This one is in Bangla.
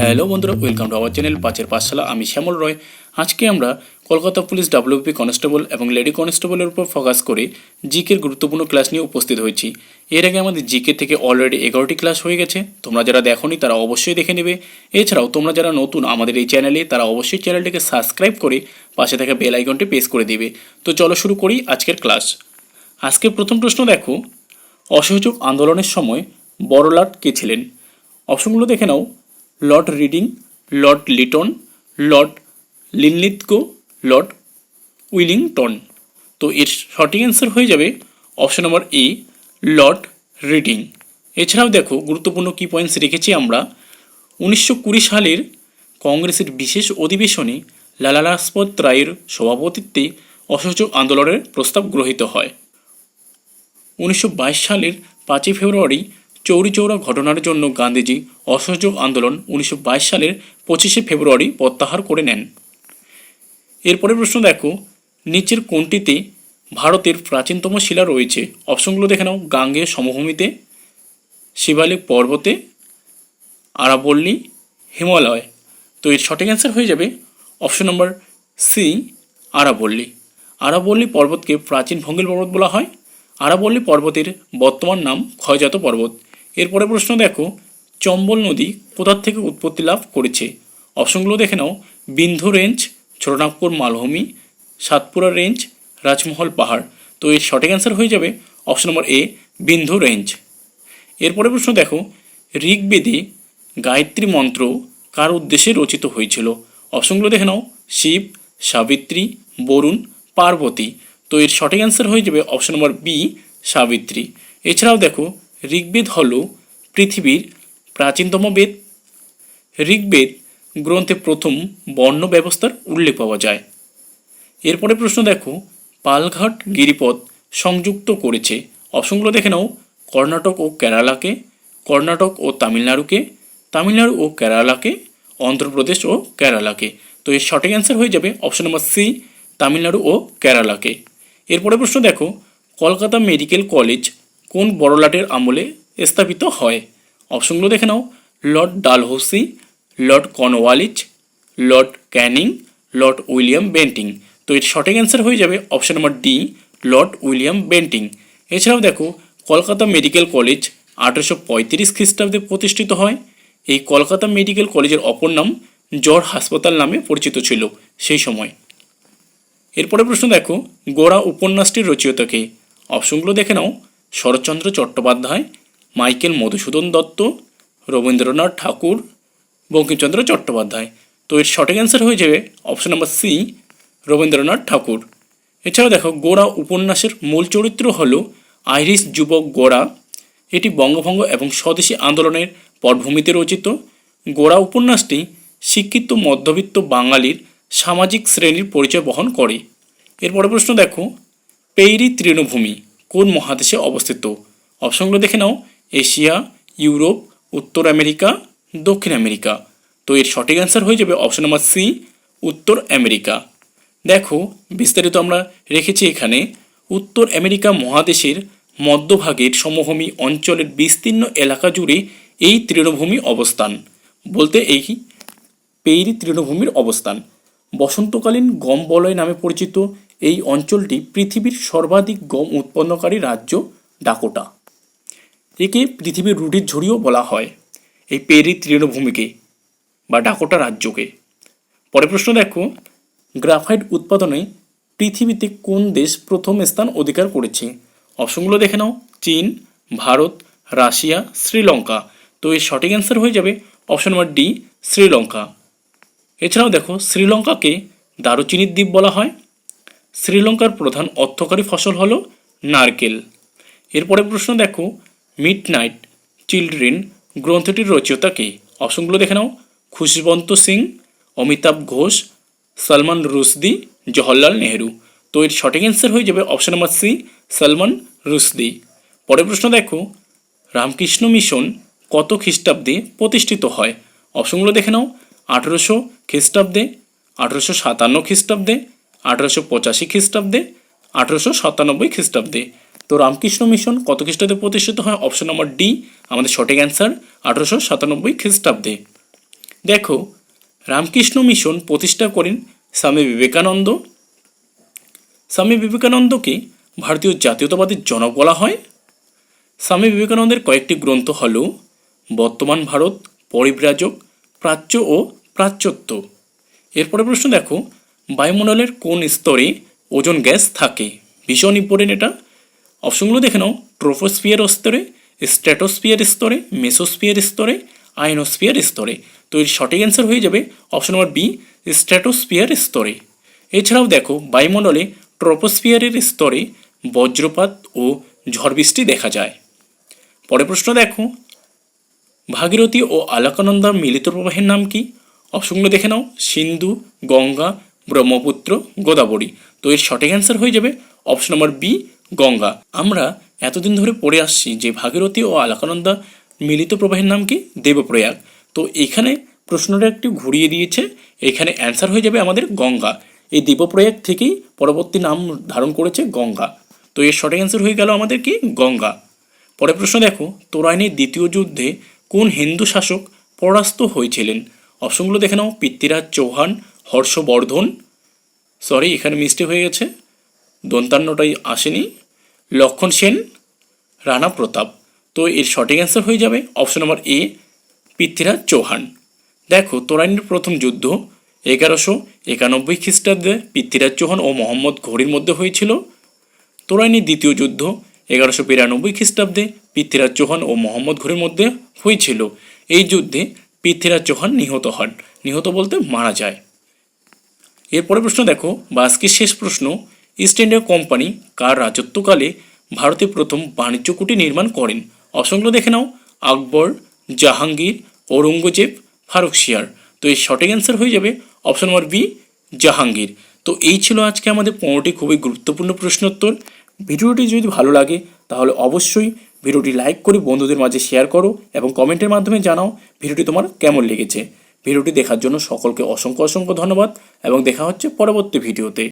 হ্যালো বন্ধুরা, ওয়েলকাম টু আওয়ার চ্যানেল পাঁচের পাঠশালা। আমি শ্যামল রয়। আজকে আমরা কলকাতা পুলিশ ডাব্লিউপি কনস্টেবল এবং লেডি কনস্টেবলের উপর ফোকাস করে জিকের গুরুত্বপূর্ণ ক্লাস নিয়ে উপস্থিত হয়েছি। এর আগে আমাদের জিকে থেকে অলরেডি 11টি ক্লাস হয়ে গেছে। তোমরা যারা দেখোনি তারা অবশ্যই দেখে নেবে। এছাড়াও তোমরা যারা নতুন আমাদের এই চ্যানেলে, তারা অবশ্যই চ্যানেলটিকে সাবস্ক্রাইব করে পাশে থাকা বেল আইকনটি প্রেস করে দেবে। তো চলো শুরু করি আজকের ক্লাস। আজকের প্রথম প্রশ্ন দেখো, অসহযোগ আন্দোলনের সময় বড়লাট কে ছিলেন? অপশনগুলো দেখে নাও। Lord Reading, Lord Lytton, Lord Linlithgow, Lord Willingdon. তো এর সঠিক অ্যান্সার হয়ে যাবে option number A, Lord Reading. এছাড়াও দেখো গুরুত্বপূর্ণ কি পয়েন্টস রেখেছি আমরা। 1920 সালের কংগ্রেসের বিশেষ অধিবেশনে লালা লাজপত রায়ের সভাপতিত্বে অসহযোগ আন্দোলনের প্রস্তাব গৃহীত হয়। 1922 সালের 5ই ফেব্রুয়ারি চৌরি চৌরা ঘটনার জন্য গান্ধীজি অসহযোগ আন্দোলন 1922 সালের 25শে ফেব্রুয়ারি প্রত্যাহার করে নেন। এরপরে প্রশ্ন দেখো, নিচের কোনটিতে ভারতের প্রাচীনতম শিলা রয়েছে? অপশনগুলো দেখে নাও। গাঙ্গেয় সমভূমিতে, শিবালিক পর্বতে, আরাবল্লী, হিমালয়। তো এর সঠিক অ্যান্সার হয়ে যাবে অপশন নম্বর সি, আরাবল্লী। আরাবল্লী পর্বতকে প্রাচীন ভঙ্গিল পর্বত বলা হয়। আরাবল্লী পর্বতের বর্তমান নাম ক্ষয়জাত পর্বত। এরপরে প্রশ্ন দেখো, চম্বল নদী কোথা থেকে উৎপত্তি লাভ করেছে? অপশনগুলো দেখে নাও। বিন্ধু রেঞ্জ, ছোটনাগপুর মালভূমি, সাতপুরা রেঞ্জ, রাজমহল পাহাড়। তো এর সঠিক অ্যান্সার হয়ে যাবে অপশন নম্বর এ, বিন্ধু রেঞ্জ। এরপরে প্রশ্ন দেখো, ঋগ্বেদে গায়ত্রী মন্ত্র কার উদ্দেশ্যে রচিত হয়েছিল? অপশনগুলো দেখে নাও। শিব, সাবিত্রী, বরুণ, পার্বতী। তো এর সঠিক অ্যান্সার হয়ে যাবে অপশন নম্বর বি, সাবিত্রী। এছাড়াও দেখো, ঋগ্বেদ হল পৃথিবীর প্রাচীনতম বেদ। ঋগ্বেদ গ্রন্থে প্রথম বর্ণ ব্যবস্থার উল্লেখ পাওয়া যায়। এরপরে প্রশ্ন দেখো, পালঘাট গিরিপথ সংযুক্ত করেছে। অপশনগুলো দেখে নাও। কর্ণাটক ও কেরালাকে, কর্ণাটক ও তামিলনাড়ুকে, তামিলনাড়ু ও কেরালাকে, অন্ধ্রপ্রদেশ ও কেরালাকে। তো এর সঠিক অ্যান্সার হয়ে যাবে অপশন নম্বর সি, তামিলনাড়ু ও কেরালাকে। এরপরে প্রশ্ন দেখো, কলকাতা মেডিকেল কলেজ কোন বড়লাটের আমলে স্থাপিত হয়? অপশনগুলো দেখে নাও। Lord Dalhousie, Lord Cornwallis, Lord Canning, Lord William Bentinck. তো এর সঠিক অ্যান্সার হয়ে যাবে option number D, Lord William Bentinck. এছাড়াও দেখো, কলকাতা মেডিকেল কলেজ 1835 খ্রিস্টাব্দে প্রতিষ্ঠিত হয়। এই কলকাতা মেডিকেল কলেজের অপর নাম জর্জ হাসপাতাল নামে পরিচিত ছিল সেই সময়। এরপরে প্রশ্ন দেখো, গোরা উপন্যাসটির রচয়িতাকে? অপশনগুলো দেখে নাও। শরৎচন্দ্র চট্টোপাধ্যায়, মাইকেল মধুসূদন দত্ত, রবীন্দ্রনাথ ঠাকুর, বঙ্কিমচন্দ্র চট্টোপাধ্যায়। তো এর সঠিক অ্যান্সার হয়ে যাবে অপশন নম্বর সি, রবীন্দ্রনাথ ঠাকুর। এছাড়াও দেখো, গোরা উপন্যাসের মূল চরিত্র হল আইরিশ যুবক গোরা। এটি বঙ্গভঙ্গ এবং স্বদেশী আন্দোলনের পটভূমিতে রচিত। গোরা উপন্যাসটি শিক্ষিত মধ্যবিত্ত বাঙালির সামাজিক শ্রেণীর পরিচয় বহন করে। এরপরে প্রশ্ন দেখো, পেইরি তৃণভূমি কোন মহাদেশে অবস্থিত? অপশনগুলো দেখে নাও। এশিয়া, ইউরোপ, উত্তর আমেরিকা, দক্ষিণ আমেরিকা। তো এর সঠিক অ্যান্সার হয়ে যাবে অপশন নম্বর সি, উত্তর আমেরিকা। দেখো বিস্তারিত আমরা রেখেছি এখানে। উত্তর আমেরিকা মহাদেশের মধ্যভাগের সমভূমি অঞ্চলের বিস্তীর্ণ এলাকা জুড়ে এই তৃণভূমি অবস্থান, বলতে এই পেইরি তৃণভূমির অবস্থান। বসন্তকালীন গম বলয় নামে পরিচিত এই অঞ্চলটি পৃথিবীর সর্বাধিক গম উৎপন্নকারী রাজ্য ডাকোটা। একে পৃথিবীর রুটির ঝুড়িও বলা হয় এই পেইরি তৃণভূমিকে বা ডাকোটা রাজ্যকে। পরে প্রশ্ন দেখো, গ্রাফাইট উৎপাদনে পৃথিবীতে কোন দেশ প্রথম স্থান অধিকার করেছে? অপশনগুলো দেখে নাও। চীন, ভারত, রাশিয়া, শ্রীলঙ্কা। তো এর সঠিক অ্যান্সার হয়ে যাবে অপশন নম্বর ডি, শ্রীলঙ্কা। এছাড়াও দেখো, শ্রীলঙ্কাকে দারুচিনির দ্বীপ বলা হয়। শ্রীলঙ্কার প্রধান অর্থকরী ফসল হলো নারকেল। এরপরে প্রশ্ন দেখো, মিডনাইট চিলড্রেন গ্রন্থটির রচয়িতাকে? অপশনগুলো দেখে নাও। খুশবন্ত সিং, অমিতাভ ঘোষ, সলমান রুশদি, জওহরলাল নেহেরু। তো এর সঠিক অ্যান্সার হয়ে যাবে option number C, Salman Rushdie. পরের প্রশ্ন দেখো, রামকৃষ্ণ মিশন কত খ্রিস্টাব্দে প্রতিষ্ঠিত হয়? অপশনগুলো দেখে নাও। 1800 খ্রিস্টাব্দে, 1857 খ্রিস্টাব্দে, 1885 খ্রিস্টাব্দে, 1897 খ্রিস্টাব্দে। তো রামকৃষ্ণ মিশন কত খ্রিস্টাব্দে প্রতিষ্ঠিত হয়? অপশন নম্বর ডি আমাদের সঠিক অ্যান্সার, 1897 খ্রিস্টাব্দে। দেখো, রামকৃষ্ণ মিশন প্রতিষ্ঠা করেন স্বামী বিবেকানন্দ। স্বামী বিবেকানন্দকে ভারতীয় জাতীয়তাবাদের জনক বলা হয়। স্বামী বিবেকানন্দের কয়েকটি গ্রন্থ হল বর্তমান ভারত, পরিব্রাজক, প্রাচ্য ও প্রাচ্যত্ব। এরপরে প্রশ্ন দেখো, বায়ুমণ্ডলের কোন স্তরে ওজোন গ্যাস থাকে? ভীষণ ইম্পর্টেন্ট এটা। অপশনগুলো দেখে নাও, ট্রোপোস্ফিয়ার স্তরে, স্ট্র্যাটোস্ফিয়ার স্তরে, মেসোস্ফিয়ার স্তরে, আয়নোস্ফিয়ার স্তরে। তো এর সঠিক অ্যান্সার হয়ে যাবে অপশন নম্বর বি, স্ট্র্যাটোস্ফিয়ার স্তরে। এছাড়াও দেখো, বায়ুমণ্ডলে ট্রোপোস্ফিয়ারের স্তরে বজ্রপাত ও ঝড় বৃষ্টি দেখা যায়। পরের প্রশ্ন দেখো, ভাগীরথী ও আলাকানন্দার মিলিত প্রবাহের নাম কি? অপশনগুলো দেখে নাও, সিন্ধু, গঙ্গা, ব্রহ্মপুত্র, গোদাবরী। তো এর সঠিক অ্যান্সার হয়ে যাবে অপশন নম্বর বি, গঙ্গা। আমরা এতদিন ধরে পড়ে আসছি যে ভাগীরথী ও আলাকানন্দা মিলিত প্রবাহের নাম কি? দেবপ্রয়াগ। তো এখানে প্রশ্নটা একটু ঘুরিয়ে দিয়েছে, এখানে অ্যান্সার হয়ে যাবে আমাদের গঙ্গা। এই দেবপ্রয়াগ থেকেই পরবর্তী নাম ধারণ করেছে গঙ্গা। তো এর সঠিক অ্যান্সার হয়ে গেল আমাদের কি? গঙ্গা। পরের প্রশ্ন দেখো, তরাইনের দ্বিতীয় যুদ্ধে কোন হিন্দু শাসক পরাস্ত হয়েছিলেন? অপশনগুলো দেখে নাও, পৃথ্বীরাজ চৌহান, হর্ষবর্ধন, সরি এখানে মিস্টেক হয়ে গেছে, দন্তান্নটাই আসেনি, লক্ষণ সেন, রাণা প্রতাপ। তো এর সঠিক অ্যান্সার হয়ে যাবে অপশন নম্বর এ, পৃথ্বীরাজ চৌহান। দেখো, তরাইনের প্রথম যুদ্ধ 1191 খ্রিস্টাব্দে পৃথ্বীরাজ চৌহান ও মোহাম্মদ ঘোরির মধ্যে হয়েছিল। তরাইনের দ্বিতীয় যুদ্ধ 1192 খ্রিস্টাব্দে পৃথ্বীরাজ চৌহান ও মোহাম্মদ ঘোরির মধ্যে হয়েছিল। এই যুদ্ধে পৃথ্বীরাজ চৌহান নিহত হন, নিহত বলতে মারা যায়। এরপরে প্রশ্ন দেখো, বা আজকের শেষ প্রশ্ন, ইস্ট ইন্ডিয়া কোম্পানি কার রাজত্বকালে ভারতে প্রথম বাণিজ্য কুটি নির্মাণ করেন? অপশনগুলো দেখে নাও, আকবর, জাহাঙ্গীর, ঔরঙ্গজেব, ফারুকশিয়ার। তো এর সঠিক অ্যান্সার হয়ে যাবে অপশন নম্বর বি, জাহাঙ্গীর। তো এই ছিল আজকে আমাদের 15টি খুবই গুরুত্বপূর্ণ প্রশ্নোত্তর। ভিডিওটি যদি ভালো লাগে তাহলে অবশ্যই ভিডিওটি লাইক করে বন্ধুদের মাঝে শেয়ার করো এবং কমেন্টের মাধ্যমে জানাও ভিডিওটি তোমার কেমন লেগেছে। ভিডিওটি দেখার জন্য সকলকে অসংখ্য অসংখ্য ধন্যবাদ এবং দেখা হচ্ছে পরবর্তী ভিডিওতে।